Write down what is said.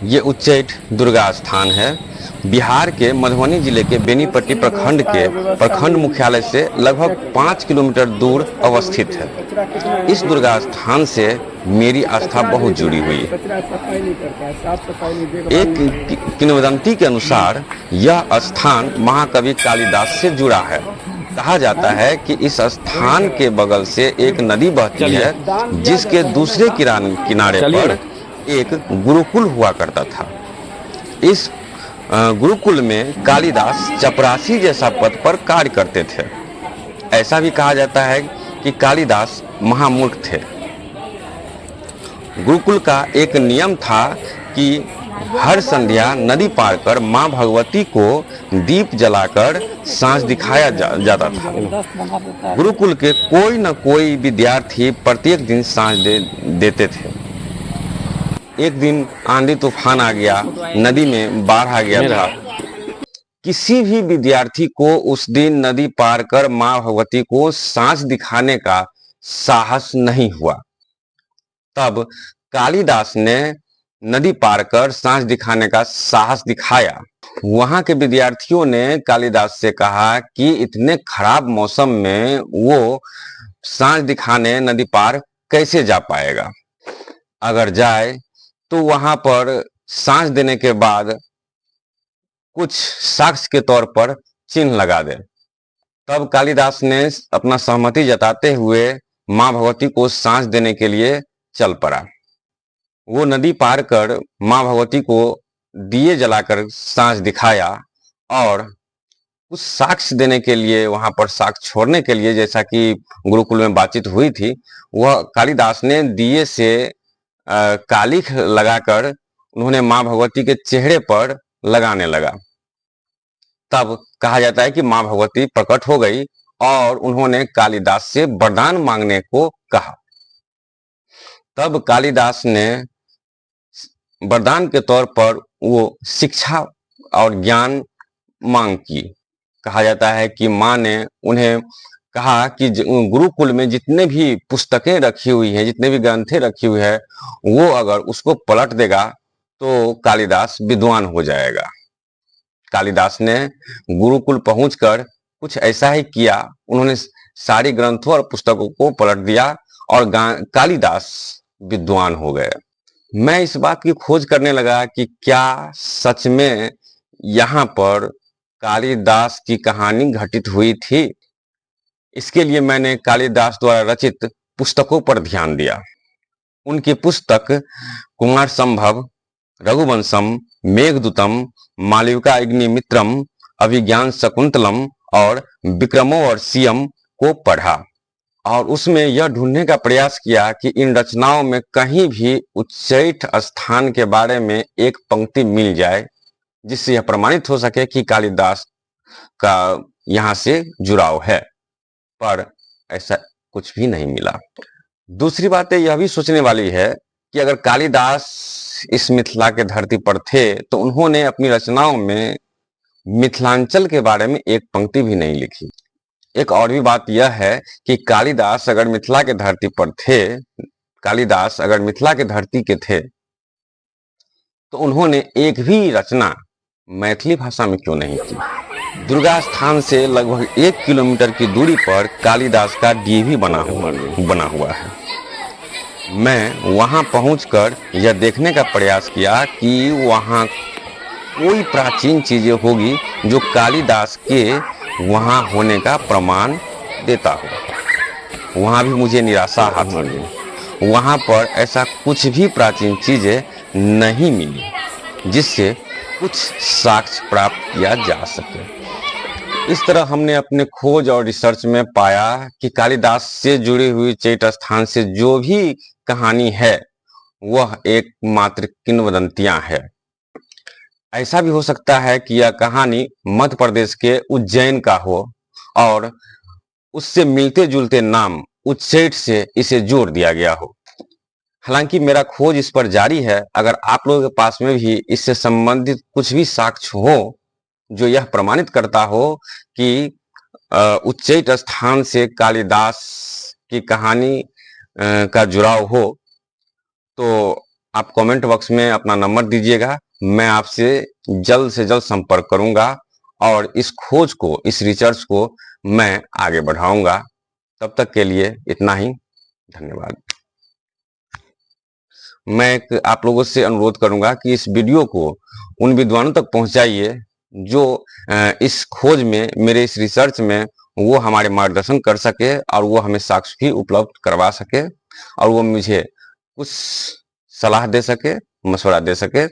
ये उच्चैठ दुर्गा स्थान है। बिहार के मधुबनी जिले के बेनीपट्टी प्रखंड के प्रखंड मुख्यालय से लगभग 5 किलोमीटर दूर अवस्थित है। इस दुर्गा स्थान से मेरी आस्था बहुत जुड़ी हुई है। एक किंवदंती के अनुसार यह स्थान महाकवि कालिदास से जुड़ा है। कहा जाता है कि इस स्थान के बगल से एक नदी बहती है जिसके दूसरे किनारे पर एक गुरुकुल हुआ करता था। इस गुरुकुल में कालिदास चपरासी जैसा पद पर कार्य करते थे। ऐसा भी कहा जाता है कि कालिदास महामूर्ख थे। गुरुकुल का एक नियम था कि हर संध्या नदी पार कर मां भगवती को दीप जलाकर सांझ दिखाया जाता था। गुरुकुल के कोई न कोई विद्यार्थी प्रत्येक दिन सांझ देते थे। एक दिन आंधी तूफान आ गया, नदी में बाढ़ आ गया था। किसी भी विद्यार्थी को उस दिन नदी पार कर मां भगवती को सांझ दिखाने का साहस नहीं हुआ। तब कालिदास ने नदी पार कर सांझ दिखाने का साहस दिखाया। वहां के विद्यार्थियों ने कालिदास से कहा कि इतने खराब मौसम में वो सांझ दिखाने नदी पार कैसे जा पाएगा। अगर जाए तो वहां पर सांझ देने के बाद कुछ साक्ष्य के तौर पर चिन्ह लगा दे। तब कालिदास ने अपना सहमति जताते हुए मां भगवती को सांझ देने के लिए चल पड़ा। वो नदी पार कर मां भगवती को दिए जलाकर सांझ दिखाया और कुछ साक्ष्य देने के लिए, वहां पर साक्ष्य छोड़ने के लिए, जैसा कि गुरुकुल में बातचीत हुई थी, वह कालिदास ने दिए से कालिख लगाकर उन्होंने मां भगवती के चेहरे पर लगाने लगा। तब कहा जाता है कि मां भगवती प्रकट हो गई और उन्होंने कालिदास से वरदान मांगने को कहा। तब कालिदास ने वरदान के तौर पर वो शिक्षा और ज्ञान मांग की। कहा जाता है कि मां ने उन्हें कहा कि गुरुकुल में जितने भी पुस्तकें रखी हुई हैं, जितने भी ग्रंथें रखी हुई है, वो अगर उसको पलट देगा तो कालिदास विद्वान हो जाएगा। कालिदास ने गुरुकुल पहुंचकर कुछ ऐसा ही किया। उन्होंने सारी ग्रंथों और पुस्तकों को पलट दिया और कालिदास विद्वान हो गए। मैं इस बात की खोज करने लगा कि क्या सच में यहाँ पर कालिदास की कहानी घटित हुई थी। इसके लिए मैंने कालिदास द्वारा रचित पुस्तकों पर ध्यान दिया। उनकी पुस्तक कुमार संभव, रघुवंशम, मेघदूतम, मालविकाग्निमित्रम, अभिज्ञान शकुंतलम और विक्रमोर्वशीयम को पढ़ा और उसमें यह ढूंढने का प्रयास किया कि इन रचनाओं में कहीं भी उच्चैठ स्थान के बारे में एक पंक्ति मिल जाए जिससे यह प्रमाणित हो सके कि कालिदास का यहाँ से जुड़ाव है, पर ऐसा कुछ भी नहीं मिला। दूसरी बात यह भी सोचने वाली है कि अगर कालिदास इस मिथिला के धरती पर थे तो उन्होंने अपनी रचनाओं में मिथिलांचल के बारे में एक पंक्ति भी नहीं लिखी। एक और भी बात यह है कि कालिदास अगर मिथिला के धरती पर थे, कालिदास अगर मिथिला के धरती के थे तो उन्होंने एक भी रचना मैथिली भाषा में क्यों नहीं की। दुर्गा स्थान से लगभग 1 किलोमीटर की दूरी पर कालिदास का डीवी बना हुआ है। मैं वहां पहुंचकर यह देखने का प्रयास किया कि वहां कोई प्राचीन चीजें होगी जो कालिदास के वहां होने का प्रमाण देता हो। वहां भी मुझे निराशा हाथ लगी। वहां पर ऐसा कुछ भी प्राचीन चीजें नहीं मिली जिससे कुछ साक्ष्य प्राप्त किया जा सके। इस तरह हमने अपने खोज और रिसर्च में पाया कि कालिदास से जुड़ी हुई उच्चैठ स्थान से जो भी कहानी है वह एकमात्र किंवदंतियां है। ऐसा भी हो सकता है कि यह कहानी मध्य प्रदेश के उज्जैन का हो और उससे मिलते जुलते नाम उच्चैठ से इसे जोड़ दिया गया हो। हालांकि मेरा खोज इस पर जारी है। अगर आप लोगों के पास में भी इससे संबंधित कुछ भी साक्ष्य हो जो यह प्रमाणित करता हो कि उच्चैठ स्थान से कालिदास की कहानी का जुड़ाव हो, तो आप कमेंट बॉक्स में अपना नंबर दीजिएगा, मैं आपसे जल्द से जल्द संपर्क करूंगा और इस खोज को, इस रिसर्च को मैं आगे बढ़ाऊंगा। तब तक के लिए इतना ही, धन्यवाद। मैं आप लोगों से अनुरोध करूंगा कि इस वीडियो को उन विद्वानों तक पहुंचाइए जो इस खोज में, मेरे इस रिसर्च में वो हमारे मार्गदर्शन कर सके और वो हमें साक्ष्य भी उपलब्ध करवा सके और वो मुझे कुछ सलाह दे सके, मशवरा दे सके।